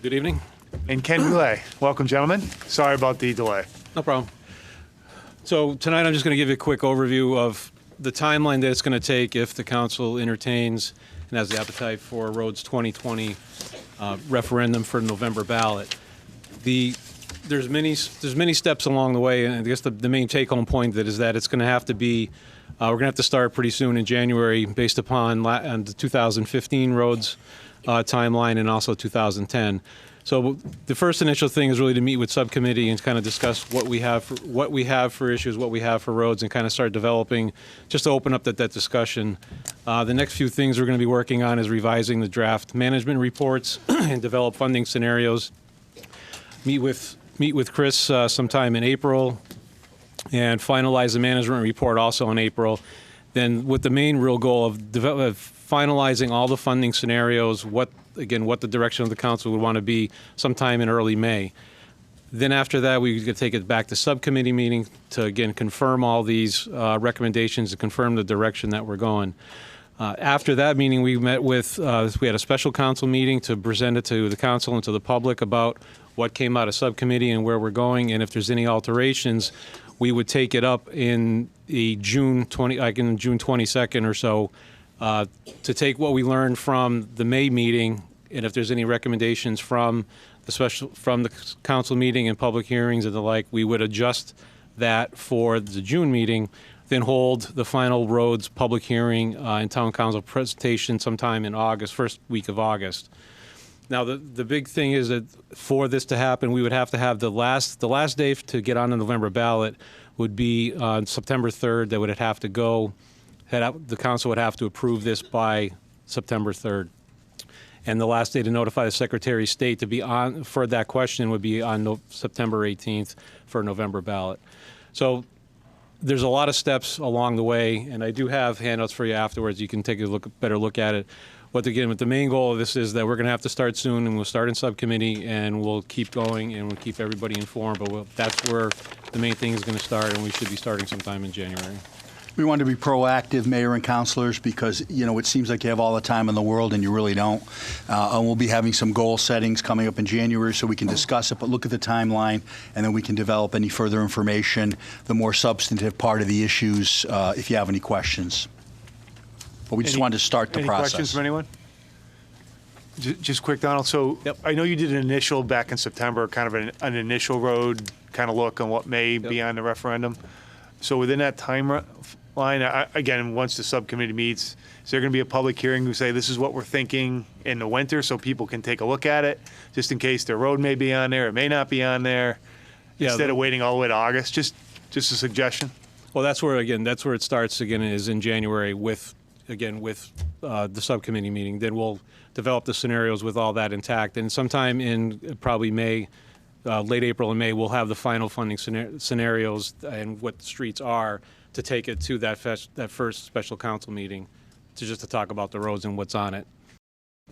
Good evening. And Ken Goulet. Welcome, gentlemen. Sorry about the delay. No problem. So tonight I'm just going to give you a quick overview of the timeline that it's going to take if the council entertains and has the appetite for Roads 2020 referendum for November ballot. There's many steps along the way, and I guess the main take-home point that is that it's going to have to be we're going to have to start pretty soon in January based upon the 2015 roads timeline and also 2010. So the first initial thing is really to meet with subcommittee and kind of discuss what we have for issues, what we have for roads, and kind of start developing, just to open up that discussion. The next few things we're going to be working on is revising the draft management reports and develop funding scenarios. Meet with Chris sometime in April, and finalize the management report also in April. Then with the main real goal of finalizing all the funding scenarios, what the direction of the council would want to be sometime in early May. Then after that, we could take it back to subcommittee meeting to, again, confirm all these recommendations and confirm the direction that we're going. After that meeting, we met with, we had a special council meeting to present it to the council and to the public about what came out of subcommittee and where we're going, and if there's any alterations, we would take it up in the June 22nd or so, to take what we learned from the May meeting, and if there's any recommendations from the council meeting and public hearings and the like, we would adjust that for the June meeting, then hold the final roads public hearing and town council presentation sometime in August, first week of August. Now, the big thing is that for this to happen, we would have to have the last day to get on the November ballot would be on September 3rd. That would have to go. The council would have to approve this by September 3rd. And the last day to notify the Secretary of State to be on for that question would be on September 18th for a November ballot. So there's a lot of steps along the way, and I do have handouts for you afterwards. You can take a better look at it. But again, the main goal of this is that we're going to have to start soon, and we'll start in subcommittee, and we'll keep going, and we'll keep everybody informed. But that's where the main thing is going to start, and we should be starting sometime in January. We want to be proactive, Mayor and councilors, because, it seems like you have all the time in the world and you really don't. And we'll be having some goal settings coming up in January so we can discuss it, but look at the timeline, and then we can develop any further information, the more substantive part of the issues, if you have any questions. But we just wanted to start the process. Any questions from anyone? Just quick, Donald. So Yep. I know you did an initial back in September, kind of an initial road kind of look on what may be on the referendum. So within that timeline, again, once the subcommittee meets, is there going to be a public hearing who say this is what we're thinking in the winter so people can take a look at it, just in case their road may be on there, it may not be on there, instead of waiting all the way to August? Just a suggestion. Well, that's where it starts again, is in January with the subcommittee meeting. Then we'll develop the scenarios with all that intact. And sometime in probably May, late April and May, we'll have the final funding scenarios and what the streets are to take it to that first special council meeting to talk about the roads and what's on it.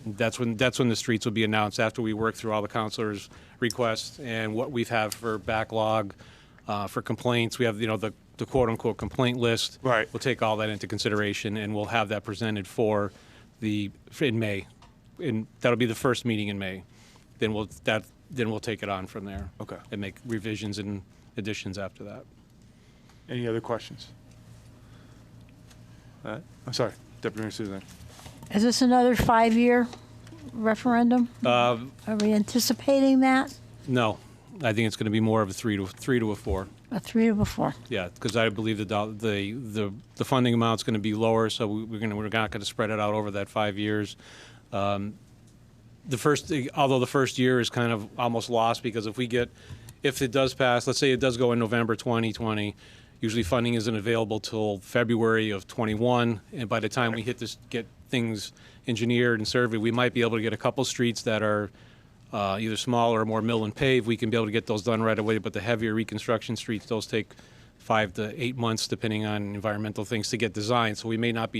That's when the streets will be announced after we work through all the councilors' requests and what we've had for backlog, for complaints. We have, the quote-unquote complaint list. Right. We'll take all that into consideration, and we'll have that presented in May. And that'll be the first meeting in May. Then we'll take it on from there. Okay. And make revisions and additions after that. Any other questions? All right. I'm sorry, Deputy Mayor Suzanne. Is this another 5-year referendum? Are we anticipating that? No, I think it's going to be more of a three to a 4. A 3 to a 4? Yeah, because I believe the funding amount's going to be lower, so we're not going to spread it out over that 5 years. Although the first year is kind of almost lost, because if it does pass, let's say it does go in November 2020, usually funding isn't available till February of 21, and by the time we get things engineered and surveyed, we might be able to get a couple streets that are either smaller or more mill and pave. We can be able to get those done right away, but the heavier reconstruction streets, those take 5 to 8 months, depending on environmental things, to get designed. So we may not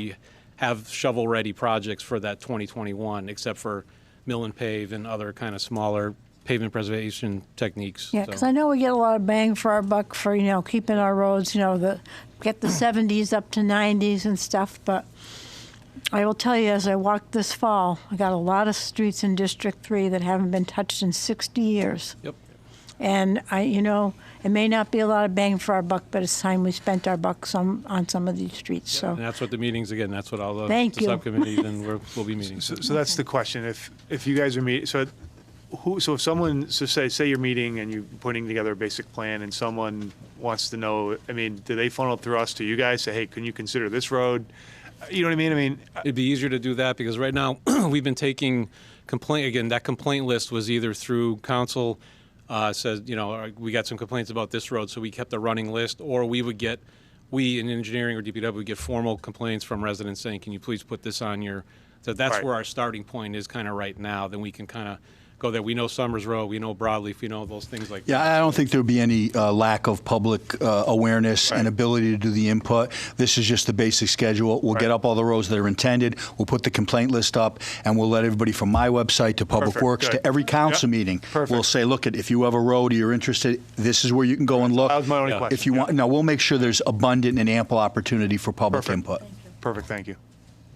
have shovel-ready projects for that 2021, except for mill and pave and other kind of smaller pavement preservation techniques. Yeah, because I know we get a lot of bang for our buck for, keeping our roads, get the 70s up to 90s and stuff, but I will tell you, as I walked this fall, I got a lot of streets in District 3 that haven't been touched in 60 years. Yep. And it may not be a lot of bang for our buck, but it's time we spent our buck on some of these streets. So And that's what the meetings, again, that's what all the Thank you. subcommittees and we'll be meeting. So that's the question. If you guys are meeting, so if someone, so say you're meeting and you're putting together a basic plan and someone wants to know, I mean, do they funnel through us to you guys, say, hey, can you consider this road? You know what I mean? I mean, It'd be easier to do that because right now, we've been taking that complaint list was either through council, says, we got some complaints about this road, so we kept a running list, or we in engineering or DPW would get formal complaints from residents saying, can you please put this on your, so that's Right. where our starting point is kind of right now. Then we can kind of go there. We know Summers Road, we know Broadleaf, we know those things like that. Yeah, I don't think there would be any lack of public awareness and Right. ability to do the input. This is just the basic schedule. We'll get Right. up all the roads that are intended. We'll put the complaint list up, and we'll let everybody from my website to Public Perfect. Works Good. to every council Yep. meeting. Perfect. We'll say, look, if you have a road or you're interested, this is where you can go and look. that was my only Yeah. question. If you Yeah. want, no, we'll make sure there's abundant and ample opportunity for public Perfect. input. Perfect, thank you.